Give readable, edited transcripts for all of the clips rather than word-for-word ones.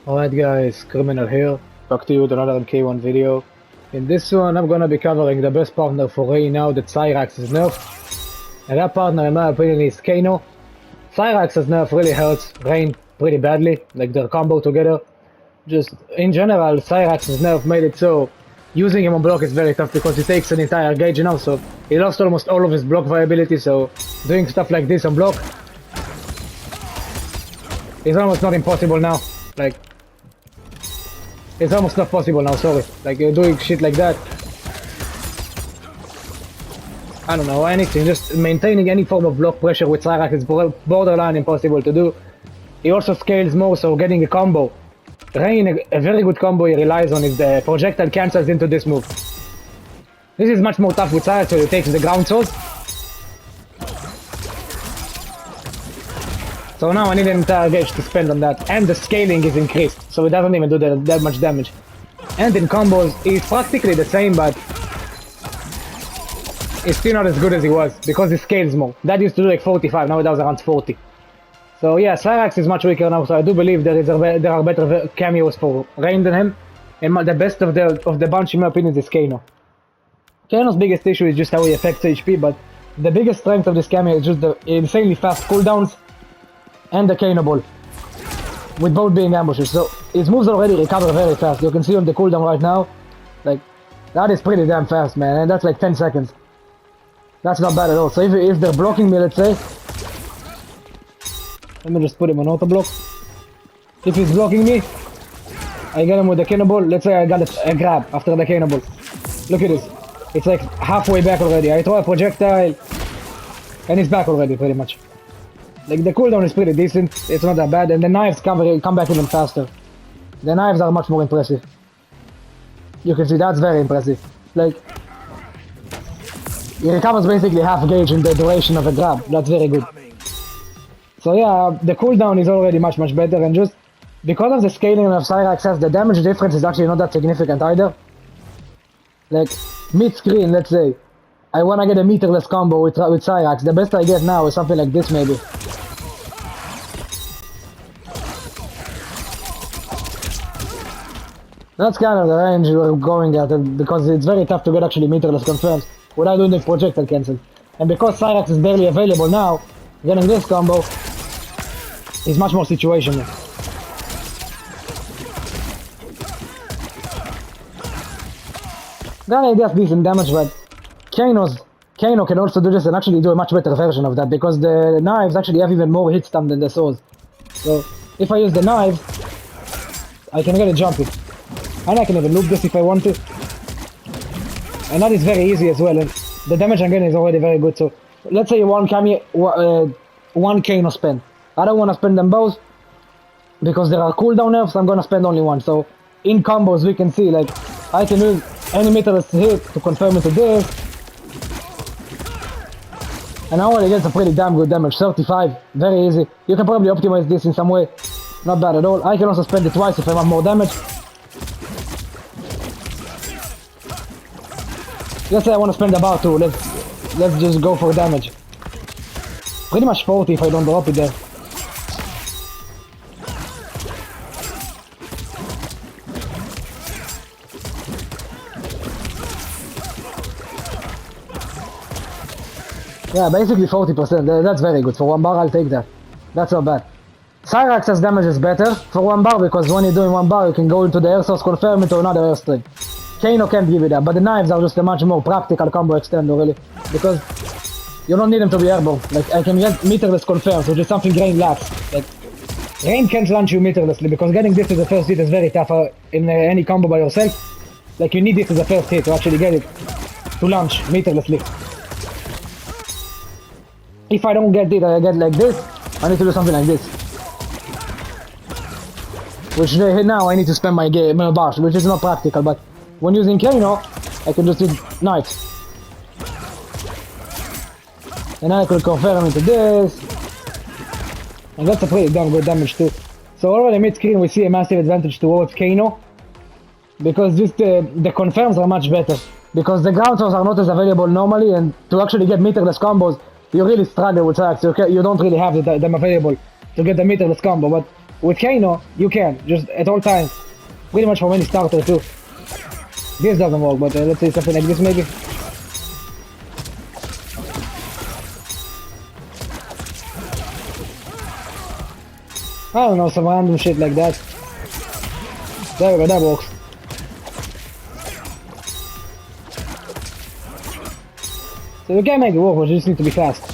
Alright guys, Criminal here, back to you with another MK1 video. In this one I'm gonna be covering the best partner for Rey now that Cyrax is nerfed. And that partner in my opinion is Kano. Cyrax's nerf really hurts Rain pretty badly, like their combo together. Just in general, Cyrax's nerf made it so using him on block is very tough because he takes an entire gauge now, so he lost almost all of his block viability, so doing stuff like this on block is almost not impossible now. Like, it's almost not possible now, sorry. Like, doing shit like that. I don't know, anything. Just maintaining any form of block pressure with Cyrax is borderline impossible to do. He also scales more, so getting a combo. Rain, a very good combo he relies on is the projectile cancels into this move. This is much more tough with Cyrax, so he takes the ground swords. So now I need an entire gauge to spend on that, and the scaling is increased, so it doesn't even do that much damage. And in combos, he's practically the same, but he's still not as good as he was, because he scales more. That used to do like 45, now it does around 40. So yeah, Cyrax is much weaker now, so I do believe there are better cameos for Rain than him. And the best of the bunch, in my opinion, is Kano. Kano's biggest issue is just how he affects HP, but the biggest strength of this cameo is just the insanely fast cooldowns and the Kano ball, with both being ambushes. So his moves already recover very fast. You can see on the cooldown right now, like, that is pretty damn fast, man, and that's like 10 seconds. That's not bad at all. So if they're blocking me, let's say, let me just put him on auto block. If he's blocking me, I get him with the Kano ball. Let's say I got a grab after the Kano ball. Look at this. It's like halfway back already. I throw a projectile, and he's back already, pretty much. Like, the cooldown is pretty decent, it's not that bad, and the knives come back even faster. The knives are much more impressive. You can see that's very impressive. Like, it recovers basically half gauge in the duration of a grab. That's very good. So yeah, the cooldown is already much better, and just because of the scaling of Cyrax, the damage difference is actually not that significant either. Like, mid-screen, let's say, I wanna get a meterless combo with Cyrax. The best I get now is something like this, maybe. That's kind of the range we're going at, because it's very tough to get actually meterless confirms without doing the projectile cancel. And because Cyrax is barely available now, getting this combo is much more situational. That gets decent damage, but Kano can also do this and actually do a much better version of that, because the knives actually have even more hit stun than the swords. So if I use the knives, I can get a jump it. And I can even loop this if I want to. And that is very easy as well, and the damage I'm getting is already very good. So let's say one Kano spend. I don't want to spend them both, because there are cooldown nerfs, I'm gonna spend only one. So in combos we can see, like, I can use any meterless hit to confirm into this. And I already get a pretty damn good damage, 35, very easy. You can probably optimize this in some way, not bad at all. I can also spend it twice if I want more damage. Let's say I want to spend about 2, let's just go for damage. Pretty much 40 if I don't drop it there. Yeah, basically 40%, that's very good. For one bar I'll take that. That's not bad. Cyrax's damage is better for one bar, because when you're doing one bar you can go into the air source, confirm it to another airstream. Kano can't give you that, but the knives are just a much more practical combo extender, really, because you don't need them to be airborne. Like, I can get meterless confirms, which is something Rain lacks. Like, Rain can't launch you meterlessly, because getting this as the first hit is very tough in any combo by yourself. Like, you need this as the first hit to actually get it to launch meterlessly. If I don't get it, I get like this, I need to do something like this. Which now I need to spend my bars, which is not practical, but when using Kano, I can just use knives. And I could confirm into this. And that's a pretty damn good damage too. So already mid-screen we see a massive advantage towards Kano, because just the confirms are much better. Because the ground swords are not as available normally, and to actually get meterless combos, you really struggle with Cyrax. You don't really have them available to get the meterless combo, but With Kano, you can, just at all times. Pretty much from any starter too. This doesn't work, but let's say something like this maybe. I don't know, some random shit like that. There we go, that works. So we can make it work, but you just need to be fast.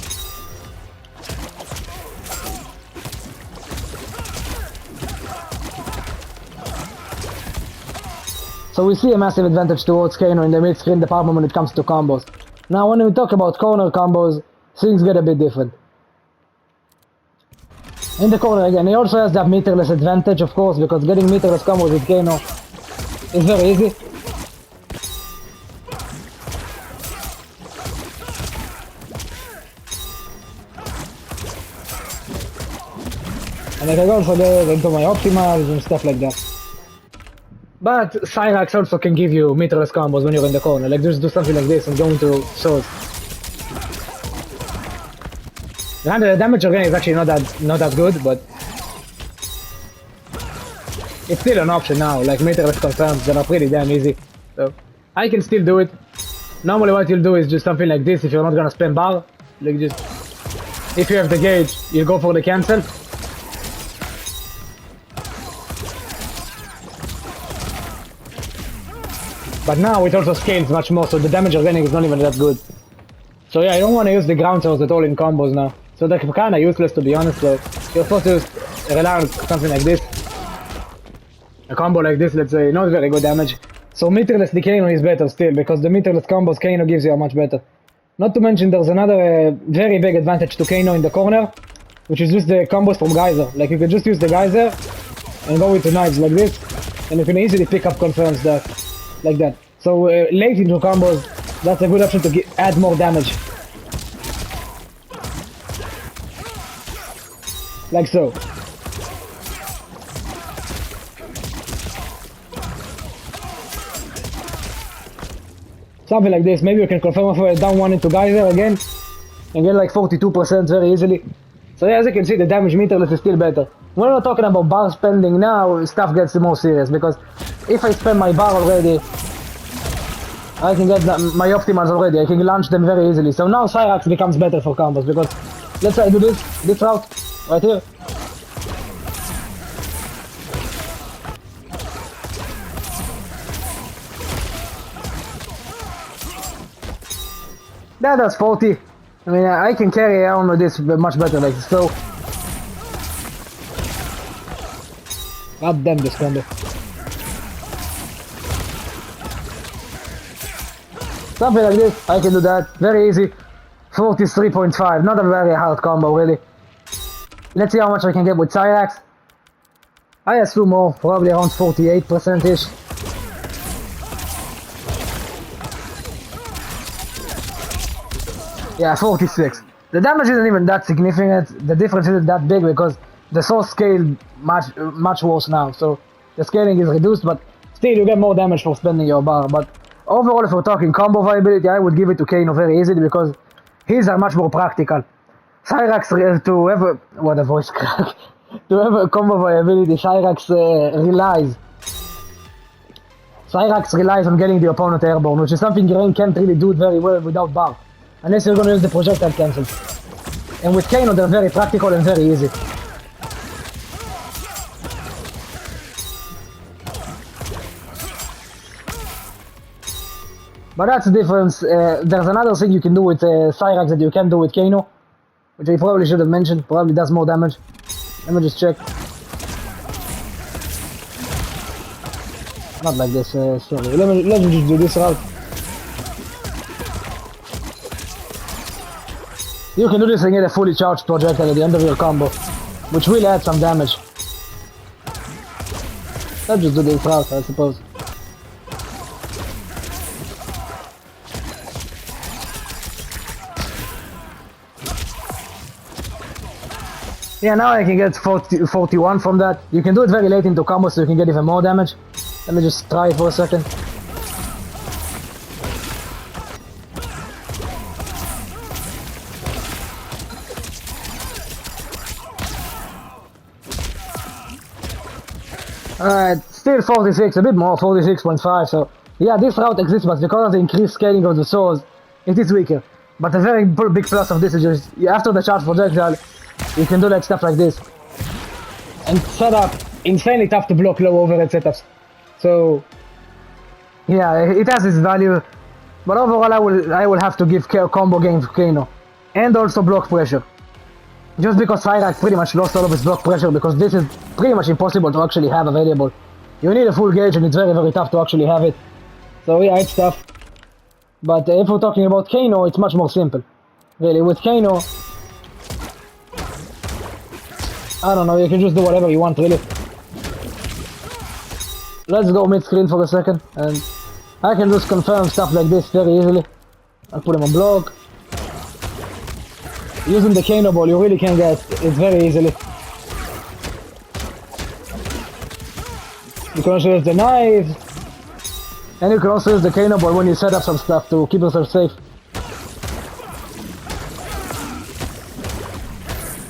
So we see a massive advantage towards Kano in the mid-screen department when it comes to combos. Now when we talk about corner combos, things get a bit different. In the corner again, he also has that meterless advantage, of course, because getting meterless combos with Kano is very easy. And I can also go into my optimals and stuff like that. But Cyrax also can give you meterless combos when you're in the corner, like just do something like this and go into swords. The damage again is actually not that good, but it's still an option now, like meterless confirms that are pretty damn easy. So I can still do it. Normally what you'll do is just something like this if you're not gonna spam bar. Like just if you have the gauge, you go for the cancel. But now it also scales much more, so the damage organic is not even that good. So yeah, I don't want to use the ground swords at all in combos now. So they're kinda useless to be honest, so you're supposed to rely on something like this. A combo like this, let's say, not very good damage. So meterless Kano is better still, because the meterless combos Kano gives you are much better. Not to mention there's another very big advantage to Kano in the corner, which is just the combos from Geyser. Like you can just use the Geyser and go with the knives like this, and you can easily pick up confirms that. Like that. So late into combos, that's a good option to add more damage. Like so. Something like this. Maybe you can confirm off a down one into Geyser again and get like 42% very easily. So yeah, as you can see, the damage meterless is still better. When we're talking about bar spending now, stuff gets more serious, because if I spend my bar already, I can get my optimals already, I can launch them very easily. So now Cyrax becomes better for combos, because let's say I do this route, right here. That does 40. I mean, I can carry on with this much better like this, so. God damn this combo. Something like this, I can do that, very easy. 43.5, not a very hard combo really. Let's see how much I can get with Cyrax. I assume more, probably around 48%-ish. Yeah, 46. The damage isn't even that significant, the difference isn't that big because the source scale much worse now, so the scaling is reduced, but still you get more damage for spending your bar. But overall, if we're talking combo viability, I would give it to Kano very easily because his are much more practical. Cyrax, to have a, what a voice crack, to have a combo viability, Cyrax relies on getting the opponent airborne, which is something Rain can't really do it very well without bar, unless you're gonna use the projectile cancel. And with Kano, they're very practical and very easy. But that's the difference. There's another thing you can do with Cyrax that you can't do with Kano, which I probably should have mentioned. Probably does more damage. Let me just check. Not like this, sorry. Let me just do this route. You can do this and get a fully charged projectile at the end of your combo, which will add some damage. Let's just do this route, I suppose. Yeah, now I can get 41 from that. You can do it very late into combos so you can get even more damage. Let me just try it for a second. Still 46, a bit more, 46.5, so yeah, this route exists, but because of the increased scaling of the swords, it is weaker. But a very big plus of this is just, after the charge projectile, you can do like stuff like this. And set up insanely tough to block low overhead setups. So, yeah, it has its value, but overall I will have to give combo game to Kano. And also block pressure. Just because Cyrax pretty much lost all of its block pressure, because this is pretty much impossible to actually have available. You need a full gauge and it's very tough to actually have it. So yeah, it's tough. But if we're talking about Kano, it's much more simple. Really, with Kano, I don't know, you can just do whatever you want, really. Let's go mid-screen for a second, and I can just confirm stuff like this very easily. I'll put him on block. Using the Kano ball, you really can get it very easily. You can also use the knives, and you can also use the Kano ball when you set up some stuff to keep yourself safe.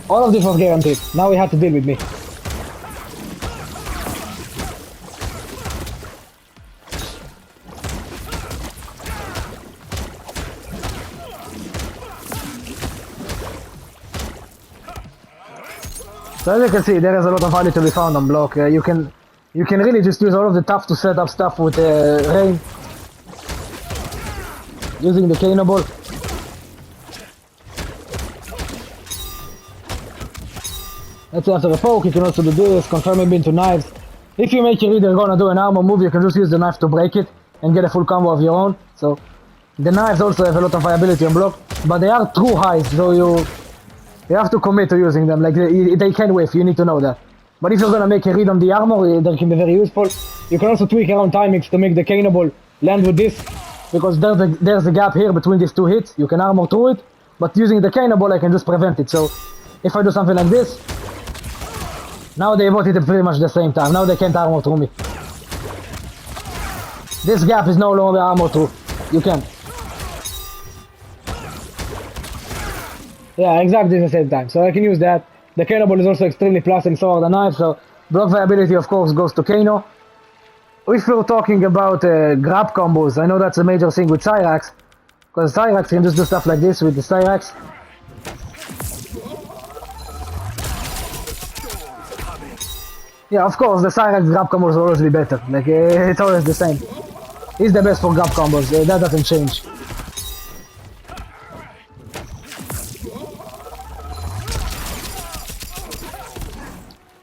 All of this was guaranteed. Now we have to deal with me. So as you can see, there is a lot of value to be found on block. You can really just use all of the tough to set up stuff with Rain. Using the Kano ball. Let's say after the poke, you can also do this, confirm it into knives. If you make your either gonna do an armor move, you can just use the knife to break it and get a full combo of your own. So the knives also have a lot of viability on block, but they are true highs, so you have to commit to using them. Like they can whiff, you need to know that. But if you're gonna make a read on the armor, that can be very useful. You can also tweak around timings to make the Kano ball land with this, because there's a gap here between these two hits. You can armor through it, but using the Kano ball I can just prevent it. So if I do something like this, now they both hit at pretty much the same time. Now they can't armor through me. This gap is no longer armor through. You can't. Yeah, exactly the same time. So I can use that. The Kano ball is also extremely plus and so are the knives. So block viability of course goes to Kano. If we're talking about grab combos, I know that's a major thing with Cyrax. Because Cyrax can just do stuff like this with the Cyrax. Yeah, of course, the Cyrax grab combos will always be better. Like, it's always the same. He's the best for grab combos, that doesn't change.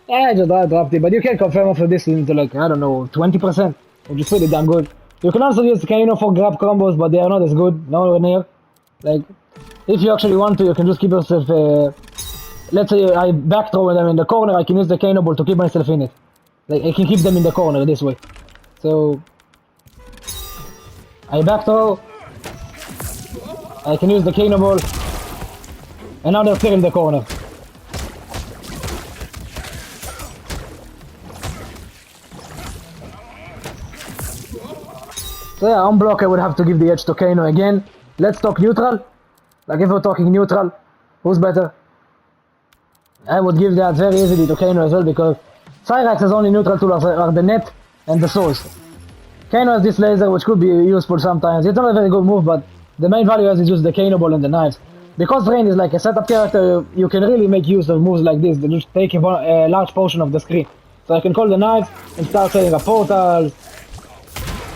Yeah, I just dropped it, but you can confirm after this into like, I don't know, 20%, which is pretty damn good. You can also use Kano for grab combos, but they are not as good, nowhere near. Like, if you actually want to, you can just keep yourself, let's say I back throw them in the corner, I can use the Kano ball to keep myself in it. Like, I can keep them in the corner this way. So, I back throw, I can use the Kano ball, and now they're still in the corner. So yeah, on block I would have to give the edge to Kano again. Let's talk neutral. Like if we're talking neutral, who's better? I would give that very easily to Kano as well, because Cyrax's only neutral tools are the net and the source. Kano has this laser which could be useful sometimes. It's not a very good move, but the main value is just the Kano ball and the knives. Because Rain is like a setup character, you can really make use of moves like this that just take a large portion of the screen. So I can call the knives and start setting up portals.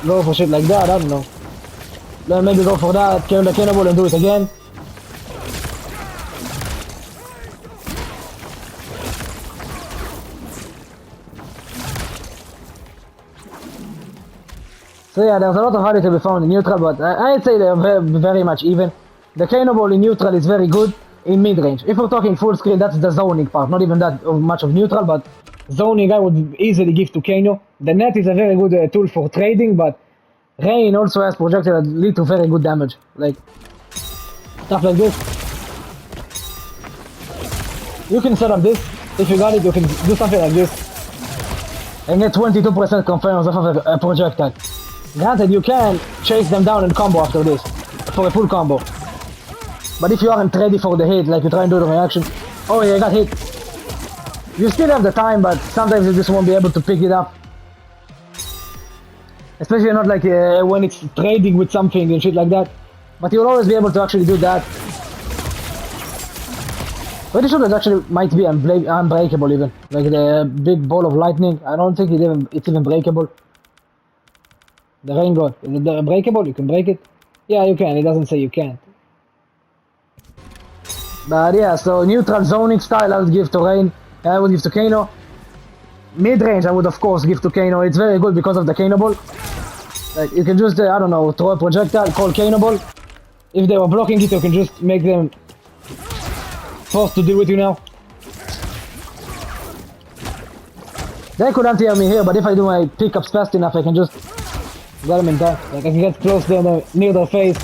Go for shit like that, I don't know. Then maybe go for that, kill the Kano ball and do it again. So yeah, there's a lot of value to be found in neutral, but I'd say they're very much even. The Kano ball in neutral is very good in mid-range. If we're talking full screen, that's the zoning part, not even that much of neutral, but zoning I would easily give to Kano. The net is a very good tool for trading, but Rain also has projectile that lead to very good damage. Like, stuff like this. You can set up this, if you got it, you can do something like this. And get 22% confirms off of a projectile. Granted, you can chase them down and combo after this, for a full combo. But if you aren't ready for the hit, like you try and do the reaction, oh yeah, I got hit. You still have the time, but sometimes you just won't be able to pick it up Especially not like when it's trading with something and shit like that. But you'll always be able to actually do that. Pretty sure that actually might be unbreakable even. Like the big ball of lightning. I don't think it's even breakable. The rain god. Is it breakable? You can break it? Yeah, you can. It doesn't say you can't. But yeah, so neutral zoning style I would give to Rain. I would give to Kano. Mid-range I would of course give to Kano. It's very good because of the Kano ball. Like you can just, I don't know, throw a projectile, call Kano ball. If they were blocking it, you can just make them forced to deal with you now. They could anti-air me here, but if I do my pickups fast enough, I can just get them in time. Like I can get close there near their face.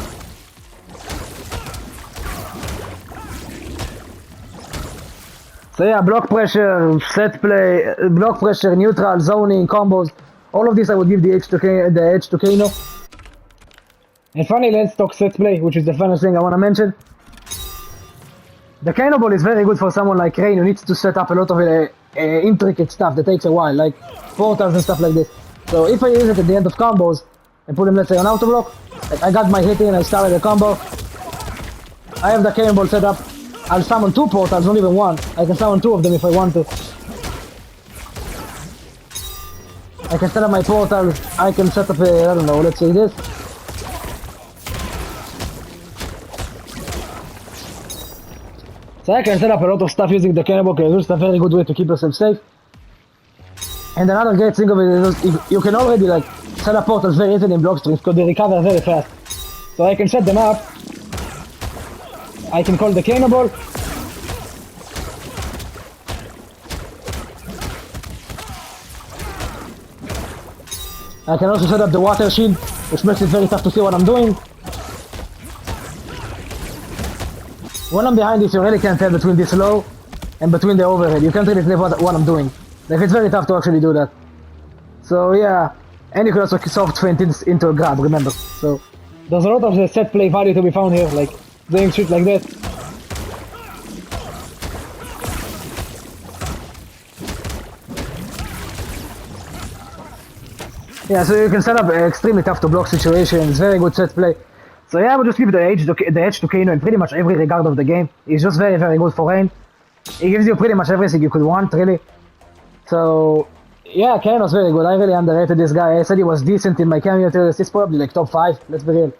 So yeah, block pressure, set play, block pressure, neutral, zoning, combos. All of this I would give the edge to Kano. And finally, let's talk set play, which is the final thing I want to mention. The Kano ball is very good for someone like Rain who needs to set up a lot of intricate stuff that takes a while, like portals and stuff like this. So if I use it at the end of combos and put them, let's say, on auto block, like I got my hit in, I started a combo. I have the Kano ball set up. I'll summon 2 portals, not even 1. I can summon 2 of them if I want to. I can set up my portal. I can set up I don't know, let's say this. So I can set up a lot of stuff using the Kano ball, because it's just a very good way to keep yourself safe. And another great thing of it is you can already like set up portals very easily in block strings because they recover very fast. So I can set them up. I can call the Kano ball. I can also set up the water shield, which makes it very tough to see what I'm doing. When I'm behind this, you really can't tell between this low and between the overhead. You can't really tell what I'm doing. Like, it's very tough to actually do that. So yeah, and you can also soft feint into a grab, remember. So there's a lot of set play value to be found here, like doing shit like that. Yeah, so you can set up extremely tough to block situations, very good set play. So yeah, I would just give the edge to Kano in pretty much every regard of the game. He's just very, very good for Rain. He gives you pretty much everything you could want, really. So yeah, Kano's very good. I really underrated this guy. I said he was decent in my cameo tier list. He's probably like top 5, let's be real.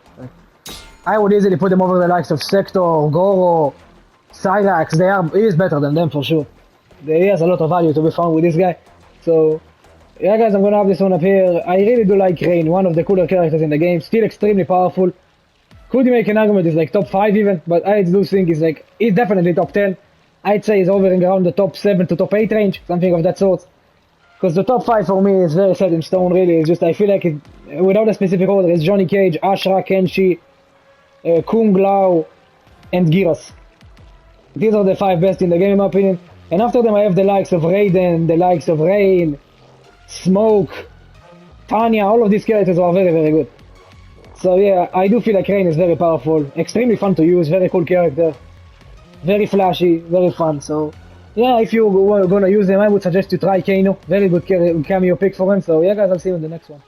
I would easily put him over the likes of Sector, Goro, Cyrax. He is better than them for sure. He has a lot of value to be found with this guy. So yeah guys, I'm gonna have this one up here. I really do like Rain, one of the cooler characters in the game, still extremely powerful. Could you make an argument he's like top 5 even, but I do think he's definitely top 10. I'd say he's hovering around the top 7 to top 8 range, something of that sort. Because the top 5 for me is very set in stone really, it's just I feel like without a specific order, it's Johnny Cage, Ashra, Kenshi, Kung Lao, and Gyros. These are the 5 best in the game in my opinion. And after them I have the likes of Raiden, the likes of Rain, Smoke, Tanya, all of these characters are very, very good. So yeah, I do feel like Rain is very powerful, extremely fun to use, very cool character, very flashy, very fun. So yeah, if you're gonna use him, I would suggest you try Kano, very good cameo pick for him. So yeah guys, I'll see you in the next one.